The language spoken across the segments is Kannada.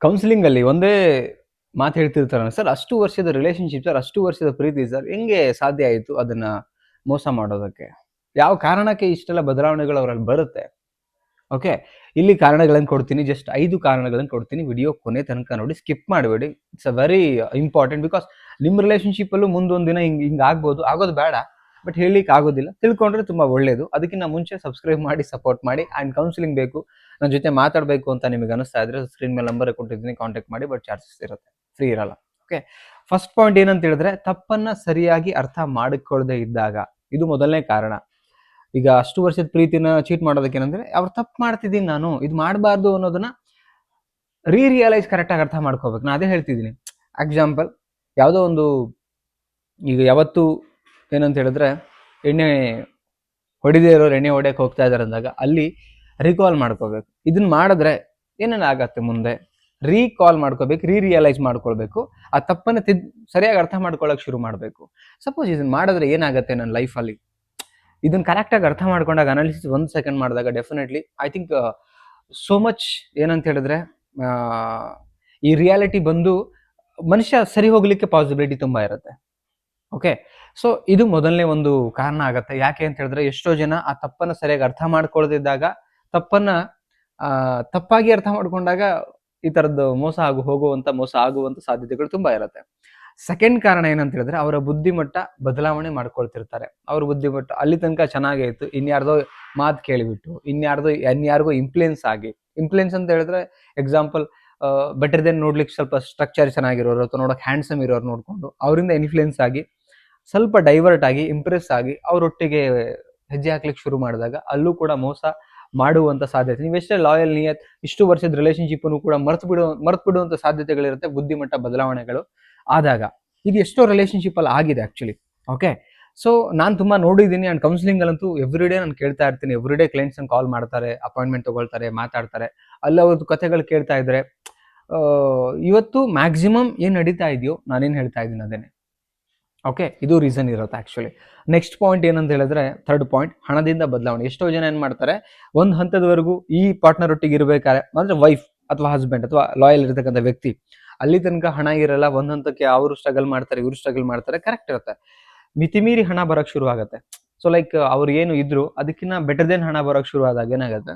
ಕೌನ್ಸಿಲಿಂಗಲ್ಲಿ ಒಂದೇ ಮಾತು ಹೇಳ್ತಿರ್ತಾರಲ್ಲ ಸರ್, ಅಷ್ಟು ವರ್ಷದ ರಿಲೇಶನ್ಶಿಪ್ ಸರ್, ಅಷ್ಟು ವರ್ಷದ ಪ್ರೀತಿ ಸರ್, ಹೆಂಗೆ ಸಾಧ್ಯ ಆಯಿತು ಅದನ್ನ ಮೋಸ ಮಾಡೋದಕ್ಕೆ? ಯಾವ ಕಾರಣಕ್ಕೆ ಇಷ್ಟೆಲ್ಲ ಬದಲಾವಣೆಗಳು ಅವರಲ್ಲಿ ಬರುತ್ತೆ? ಓಕೆ, ಇಲ್ಲಿ ಕಾರಣಗಳನ್ನು ಕೊಡ್ತೀನಿ, ಜಸ್ಟ್ 5 ಕಾರಣಗಳನ್ನು ಕೊಡ್ತೀನಿ. ವಿಡಿಯೋ ಕೊನೆ ತನಕ ನೋಡಿ, ಸ್ಕಿಪ್ ಮಾಡಬೇಡಿ. It's a very important, because ನಿಮ್ಮ ರಿಲೇಶನ್ಶಿಪ್ಪಲ್ಲೂ ಮುಂದೊಂದು ದಿನ ಹಿಂಗೆ ಆಗ್ಬೋದು, ಆಗೋದು ಬೇಡ, ಬಟ್ ಹೇಳಲಿಕ್ಕೆ ಆಗೋದಿಲ್ಲ. ತಿಳ್ಕೊಂಡ್ರೆ ತುಂಬ ಒಳ್ಳೆಯದು. ಅದಕ್ಕಿಂತ ಮುಂಚೆ ಸಬ್ಸ್ಕ್ರೈಬ್ ಮಾಡಿ, ಸಪೋರ್ಟ್ ಮಾಡಿ. ಆ್ಯಂಡ್ ಕೌನ್ಸಿಲಿಂಗ್ ಬೇಕು, ನನ್ನ ಜೊತೆ ಮಾತಾಡಬೇಕು ಅಂತ ನಿಮಗೆ ಅನಿಸ್ತಾ ಇದ್ರೆ ಸ್ಕ್ರೀನ್ ಮೇಲೆ ನಂಬರ್ ಕೊಟ್ಟಿದ್ದೀನಿ, ಕಾಂಟ್ಯಾಕ್ಟ್ ಮಾಡಿ. ಬಟ್ ಚಾರ್ಜಸ್ ಇರುತ್ತೆ, ಫ್ರೀ ಇರಲ್ಲ. ಓಕೆ, ಫಸ್ಟ್ ಪಾಯಿಂಟ್ ಏನಂತ ಹೇಳಿದ್ರೆ, ತಪ್ಪನ್ನ ಸರಿಯಾಗಿ ಅರ್ಥ ಮಾಡಿಕೊಳ್ಳದೆ ಇದ್ದಾಗ. ಇದು ಮೊದಲನೇ ಕಾರಣ. ಈಗ ಅಷ್ಟು ವರ್ಷದ ಪ್ರೀತಿನ ಚೀಟ್ ಮಾಡೋದಕ್ಕೆ ಏನಂದ್ರೆ, ಅವ್ರು ತಪ್ಪು ಮಾಡ್ತಿದ್ದೀನಿ, ನಾನು ಇದು ಮಾಡಬಾರ್ದು ಅನ್ನೋದನ್ನ ರಿಯಲೈಸ್ ಕರೆಕ್ಟಾಗಿ ಅರ್ಥ ಮಾಡ್ಕೋಬೇಕು. ನಾನು ಅದೇ ಹೇಳ್ತಿದ್ದೀನಿ. ಎಕ್ಸಾಂಪಲ್, ಯಾವುದೋ ಒಂದು, ಈಗ ಯಾವತ್ತು ಏನಂತ ಹೇಳಿದ್ರೆ, ಎಣ್ಣೆ ಹೊಡಿದೇ ಇರೋರು ಎಣ್ಣೆ ಹೊಡೆಯಕ್ಕೆ ಹೋಗ್ತಾ ಇದ್ದಾರೆ ಅಂದಾಗ ಅಲ್ಲಿ ರೀಕಾಲ್ ಮಾಡ್ಕೋಬೇಕು. ಇದನ್ನ ಮಾಡಿದ್ರೆ ಏನೇನು ಆಗತ್ತೆ ಮುಂದೆ, ರೀಕಾಲ್ ಮಾಡ್ಕೋಬೇಕು, ರಿಯಲೈಸ್ ಮಾಡ್ಕೊಳ್ಬೇಕು. ಆ ತಪ್ಪನ್ನು ಸರಿಯಾಗಿ ಅರ್ಥ ಮಾಡ್ಕೊಳ್ಳೋಕೆ ಶುರು ಮಾಡಬೇಕು. ಸಪೋಸ್ ಇದನ್ನ ಮಾಡಿದ್ರೆ ಏನಾಗುತ್ತೆ ನನ್ನ ಲೈಫಲ್ಲಿ, ಇದನ್ನ ಕರೆಕ್ಟಾಗಿ ಅರ್ಥ ಮಾಡ್ಕೊಂಡಾಗ, ಅನಾಲಿಸಿಸ್ 1 ಸೆಕೆಂಡ್ ಮಾಡಿದಾಗ, definitely I think so much ಏನಂತ ಹೇಳಿದ್ರೆ, ಈ ರಿಯಾಲಿಟಿ ಬಂದು ಮನುಷ್ಯ ಸರಿ ಹೋಗ್ಲಿಕ್ಕೆ ಪಾಸಿಬಿಲಿಟಿ ತುಂಬ ಇರುತ್ತೆ. ಓಕೆ, ಸೊ ಇದು ಮೊದಲನೇ ಒಂದು ಕಾರಣ ಆಗತ್ತೆ. ಯಾಕೆ ಅಂತ ಹೇಳಿದ್ರೆ, ಎಷ್ಟೋ ಜನ ಆ ತಪ್ಪನ್ನು ಸರಿಯಾಗಿ ಅರ್ಥ ಮಾಡ್ಕೊಳ್ಳದಿದ್ದಾಗ, ತಪ್ಪಾಗಿ ಅರ್ಥ ಮಾಡ್ಕೊಂಡಾಗ ಈ ಥರದ್ದು ಮೋಸ ಆಗುವಂಥ ಸಾಧ್ಯತೆಗಳು ತುಂಬ ಇರುತ್ತೆ. ಸೆಕೆಂಡ್ ಕಾರಣ ಏನಂತ ಹೇಳಿದ್ರೆ, ಅವರ ಬುದ್ಧಿಮಟ್ಟ ಬದಲಾವಣೆ ಮಾಡ್ಕೊಳ್ತಿರ್ತಾರೆ. ಅವ್ರ ಬುದ್ಧಿಮಟ್ಟ ಅಲ್ಲಿ ತನಕ ಚೆನ್ನಾಗೇ ಇತ್ತು, ಇನ್ಯಾರ್ದೋ ಮಾತು ಕೇಳಿಬಿಟ್ಟು, ಇನ್ಯಾರಿಗೋ ಇನ್ಫ್ಲುಯೆನ್ಸ್ ಅಂತ ಹೇಳಿದ್ರೆ, ಎಕ್ಸಾಂಪಲ್, ಬೆಟರ್ ದೆನ್ ನೋಡ್ಲಿಕ್ಕೆ ಸ್ವಲ್ಪ ಸ್ಟ್ರಕ್ಚರ್ ಚೆನ್ನಾಗಿರೋರು ಅಥವಾ ನೋಡೋಕೆ ಹ್ಯಾಂಡ್ಸಮ್ ಇರೋರು ನೋಡಿಕೊಂಡು ಅವರಿಂದ ಇನ್ಫ್ಲುಯೆನ್ಸ್ ಆಗಿ, ಸ್ವಲ್ಪ ಡೈವರ್ಟ್ ಆಗಿ, ಇಂಪ್ರೆಸ್ ಆಗಿ ಅವರೊಟ್ಟಿಗೆ ಹೆಜ್ಜೆ ಹಾಕ್ಲಿಕ್ಕೆ ಶುರು ಮಾಡಿದಾಗ ಅಲ್ಲೂ ಕೂಡ ಮೋಸ ಮಾಡುವಂಥ ಸಾಧ್ಯತೆ. ನೀವೆಷ್ಟೇ ಲಾಯಲ್, ನಿಯತ್, ಇಷ್ಟು ವರ್ಷದ ರಿಲೇಶನ್ಶಿಪ್ಪನ್ನು ಕೂಡ ಮರ್ತು ಬಿಡುವಂಥ ಸಾಧ್ಯತೆಗಳಿರುತ್ತೆ ಬುದ್ಧಿಮಟ್ಟ ಬದಲಾವಣೆಗಳು ಆದಾಗ. ಇದು ಎಷ್ಟೋ ರಿಲೇಶನ್ಶಿಪ್ ಅಲ್ಲಿ ಆಗಿದೆ ಆಕ್ಚುಲಿ. ಓಕೆ, ಸೊ ನಾನು ತುಂಬಾ ನೋಡಿದ್ದೀನಿ. ಆ್ಯಂಡ್ ಕೌನ್ಸಿಲಿಂಗ್ ಅಲ್ಲಂತೂ ಎವ್ರಿಡೇ ನಾನು ಕೇಳ್ತಾ ಇರ್ತೀನಿ. ಎವ್ರಿಡೇ ಕ್ಲೈಂಟ್ಸ್ ಕಾಲ್ ಮಾಡ್ತಾರೆ, ಅಪಾಯಿಂಟ್ಮೆಂಟ್ ತಗೊಳ್ತಾರೆ, ಮಾತಾಡ್ತಾರೆ. ಅಲ್ಲಿ ಅವ್ರದ್ದು ಕಥೆಗಳು ಕೇಳ್ತಾ ಇದ್ರೆ, ಇವತ್ತು ಮ್ಯಾಕ್ಸಿಮಮ್ ಏನು ನಡೀತಾ ಇದೆಯೋ ನಾನೇನು ಹೇಳ್ತಾ ಇದ್ದೀನಿ ಅದೇನೆ. ಓಕೆ, ಇದು ರೀಸನ್ ಇರುತ್ತೆ ಆಕ್ಚುಲಿ. ನೆಕ್ಸ್ಟ್ ಪಾಯಿಂಟ್ ಏನಂತ ಹೇಳಿದ್ರೆ, ಥರ್ಡ್ ಪಾಯಿಂಟ್, ಹಣದಿಂದ ಬದಲಾವಣೆ. ಎಷ್ಟೋ ಜನ ಏನು ಮಾಡ್ತಾರೆ, ಒಂದು ಹಂತದವರೆಗೂ ಈ ಪಾರ್ಟ್ನರ್ ಒಟ್ಟಿಗೆ ಇರಬೇಕಾದ್ರೆ, ಅಂದ್ರೆ ವೈಫ್ ಅಥವಾ ಹಸ್ಬೆಂಡ್ ಅಥವಾ ಲಾಯಲ್ ಇರತಕ್ಕಂಥ ವ್ಯಕ್ತಿ, ಅಲ್ಲಿ ತನಕ ಹಣ ಇರಲ್ಲ. ಒಂದ್ ಹಂತಕ್ಕೆ ಅವರು ಸ್ಟ್ರಗಲ್ ಮಾಡ್ತಾರೆ, ಇವರು ಸ್ಟ್ರಗಲ್ ಮಾಡ್ತಾರೆ, ಕರೆಕ್ಟ್ ಇರುತ್ತೆ. ಮಿತಿಮೀರಿ ಹಣ ಬರೋಕ್ ಶುರು ಆಗುತ್ತೆ. ಸೊ ಲೈಕ್ ಅವ್ರು ಏನು ಇದ್ರು ಅದಕ್ಕಿಂತ ಬೆಟರ್ ದೆನ್ ಹಣ ಬರೋಕ್ ಶುರು ಆದಾಗ ಏನಾಗುತ್ತೆ,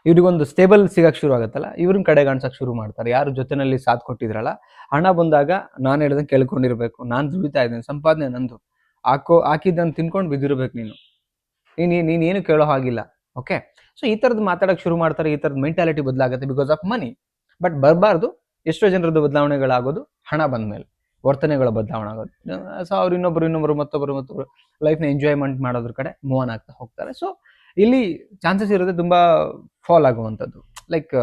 ಇವ್ರಿಗೊಂದು ಸ್ಟೇಬಲ್ ಸಿಗಕ್ ಶುರು ಆಗುತ್ತಲ್ಲ, ಇವ್ರನ್ನ ಕಡೆ ಕಾಣಿಸಕ್ ಶುರು ಮಾಡ್ತಾರೆ. ಯಾರು ಜೊತೆನಲ್ಲಿ ಸಾಥ್ ಕೊಟ್ಟಿದ್ರಲ್ಲ, ಹಣ ಬಂದಾಗ ನಾನು ಹೇಳ್ದಂಗೆ ಕೇಳ್ಕೊಂಡಿರ್ಬೇಕು, ನಾನು ದುಡಿತಾ ಇದ್ದೇನೆ, ಸಂಪಾದನೆ ನಂದು, ಹಾಕಿದ್ದನ್ನು ತಿನ್ಕೊಂಡು ಬಿದ್ದಿರ್ಬೇಕು, ನೀನೇನು ಕೇಳೋ ಹಾಗಿಲ್ಲ. ಓಕೆ, ಸೊ ಈ ಥರದ್ದು ಮಾತಾಡಕ್ಕೆ ಶುರು ಮಾಡ್ತಾರೆ. ಈ ಥರದ ಮೆಂಟಾಲಿಟಿ ಬದಲಾಗುತ್ತೆ ಬಿಕಾಸ್ ಆಫ್ ಮನಿ. ಬಟ್ ಬರಬಾರ್ದು. ಎಷ್ಟೋ ಜನರದ್ದು ಬದಲಾವಣೆಗಳಾಗೋದು ಹಣ ಬಂದ ಮೇಲೆ, ವರ್ತನೆಗಳ ಬದಲಾವಣೆ ಆಗೋದು. ಸೊ ಅವ್ರು ಇನ್ನೊಬ್ಬರು ಮತ್ತೊಬ್ಬರು ಲೈಫ್ನ ಎಂಜಾಯ್ಮೆಂಟ್ ಮಾಡೋದ್ರ ಕಡೆ ಮೂವ್ ಆನ್ ಆಗ್ತಾ ಹೋಗ್ತಾರೆ. ಸೊ ಇಲ್ಲಿ ಚಾನ್ಸಸ್ ಇರುತ್ತೆ ತುಂಬಾ ಫಾಲ್ ಆಗುವಂಥದ್ದು, ಲೈಕ್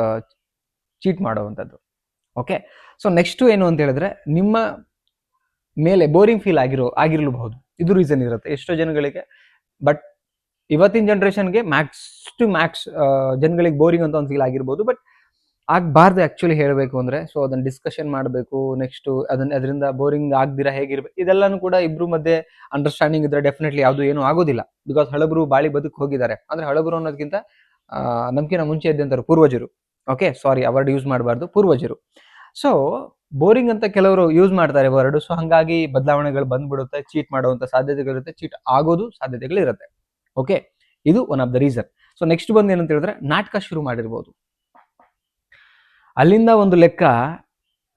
ಚೀಟ್ ಮಾಡುವಂಥದ್ದು. ಓಕೆ, ಸೊ ನೆಕ್ಸ್ಟ್ ಏನು ಅಂತ ಹೇಳಿದ್ರೆ, ನಿಮ್ಮ ಮೇಲೆ ಬೋರಿಂಗ್ ಫೀಲ್ ಆಗಿರಲೂಬಹುದು. ಇದು ರೀಸನ್ ಇರುತ್ತೆ ಎಷ್ಟೋ ಜನಗಳಿಗೆ. ಬಟ್ ಇವತ್ತಿನ ಜನ್ರೇಷನ್ಗೆ ಮ್ಯಾಕ್ಸ್ ಜನಗಳಿಗೆ ಬೋರಿಂಗ್ ಅಂತ ಒಂದು ಫೀಲ್ ಆಗಿರ್ಬೋದು. ಬಟ್ ಆಗಬಾರ್ದು ಆ್ಯಕ್ಚುಲಿ ಹೇಳಬೇಕು ಅಂದರೆ. ಸೊ ಅದನ್ನು ಡಿಸ್ಕಷನ್ ಮಾಡಬೇಕು. ನೆಕ್ಸ್ಟು ಅದರಿಂದ ಬೋರಿಂಗ್ ಆಗದಿರ ಹೇಗಿರ್ಬೇಕು, ಇದೆಲ್ಲನೂ ಕೂಡ ಇಬ್ಬರು ಮಧ್ಯೆ ಅಂಡರ್ಸ್ಟ್ಯಾಂಡಿಂಗ್ ಇದ್ರೆ ಡೆಫಿನೆಟ್ಲಿ ಯಾವುದು ಏನೂ ಆಗೋದಿಲ್ಲ. ಬಿಕಾಸ್ ಹಳಬರು ಬಾಳಿ ಬದುಕು ಹೋಗಿದ್ದಾರೆ. ಅಂದರೆ ಹಳಬರು ಅನ್ನೋದಕ್ಕಿಂತ ನಮ್ಕಿಂತ ಮುಂಚೆ ಇದ್ದಂಥವ್ರು ಪೂರ್ವಜರು. ಓಕೆ, ಸಾರಿ, ಆ ವರ್ಡ್ ಯೂಸ್ ಮಾಡಬಾರ್ದು, ಪೂರ್ವಜರು. ಸೊ ಬೋರಿಂಗ್ ಅಂತ ಕೆಲವರು ಯೂಸ್ ಮಾಡ್ತಾರೆ ವರ್ಡ್. ಸೊ ಹಾಗಾಗಿ ಬದಲಾವಣೆಗಳು ಬಂದ್ಬಿಡುತ್ತೆ, ಚೀಟ್ ಮಾಡುವಂಥ ಸಾಧ್ಯತೆಗಳಿರುತ್ತೆ, ಚೀಟ್ ಆಗೋದು ಸಾಧ್ಯತೆಗಳಿರುತ್ತೆ. ಓಕೆ, ಇದು one of the reason. So next ಬಂದು ಏನಂತ ಹೇಳಿದ್ರೆ, ನಾಟಕ ಶುರು ಮಾಡಿರ್ಬೋದು. ಅಲ್ಲಿಂದ ಒಂದು ಲೆಕ್ಕ,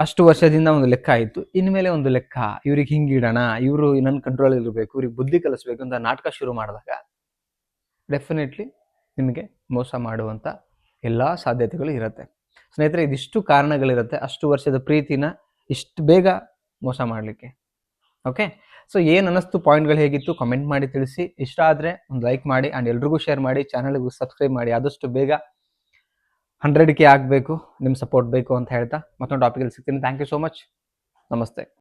ಅಷ್ಟು ವರ್ಷದಿಂದ ಒಂದು ಲೆಕ್ಕ ಆಯಿತು, ಇನ್ಮೇಲೆ ಒಂದು ಲೆಕ್ಕ, ಇವ್ರಿಗೆ ಹಿಂಗಿಡೋಣ, ಇವರು ನನ್ನ ಕಂಟ್ರೋಲ್ ಇರಬೇಕು, ಇವ್ರಿಗೆ ಬುದ್ಧಿ ಕಲಿಸ್ಬೇಕು ಅಂತ ನಾಟಕ ಶುರು ಮಾಡಿದಾಗ ಡೆಫಿನೆಟ್ಲಿ ನಿಮಗೆ ಮೋಸ ಮಾಡುವಂಥ ಎಲ್ಲ ಸಾಧ್ಯತೆಗಳು ಇರುತ್ತೆ. ಸ್ನೇಹಿತರೆ, ಇದಿಷ್ಟು ಕಾರಣಗಳಿರುತ್ತೆ ಅಷ್ಟು ವರ್ಷದ ಪ್ರೀತಿನ ಇಷ್ಟು ಬೇಗ ಮೋಸ ಮಾಡಲಿಕ್ಕೆ. ಓಕೆ, ಸೊ ಏನು ಅನ್ನಿಸ್ತು, ಪಾಯಿಂಟ್ಗಳು ಹೇಗಿತ್ತು ಕಮೆಂಟ್ ಮಾಡಿ ತಿಳಿಸಿ. ಇಷ್ಟ ಆದರೆ ಒಂದು ಲೈಕ್ ಮಾಡಿ ಆ್ಯಂಡ್ ಎಲ್ರಿಗೂ ಶೇರ್ ಮಾಡಿ, ಚಾನಲ್ಗೂ ಸಬ್ಸ್ಕ್ರೈಬ್ ಮಾಡಿ. ಆದಷ್ಟು ಬೇಗ 100K ಆಗಬೇಕು, ನಿಮ್ಮ ಸಪೋರ್ಟ್ ಬೇಕು ಅಂತ ಹೇಳ್ತಾ ಮತ್ತೊಂದು ಟಾಪಿಕಲ್ಲಿ ಸಿಗ್ತೀನಿ. Thank you so much. ನಮಸ್ತೆ.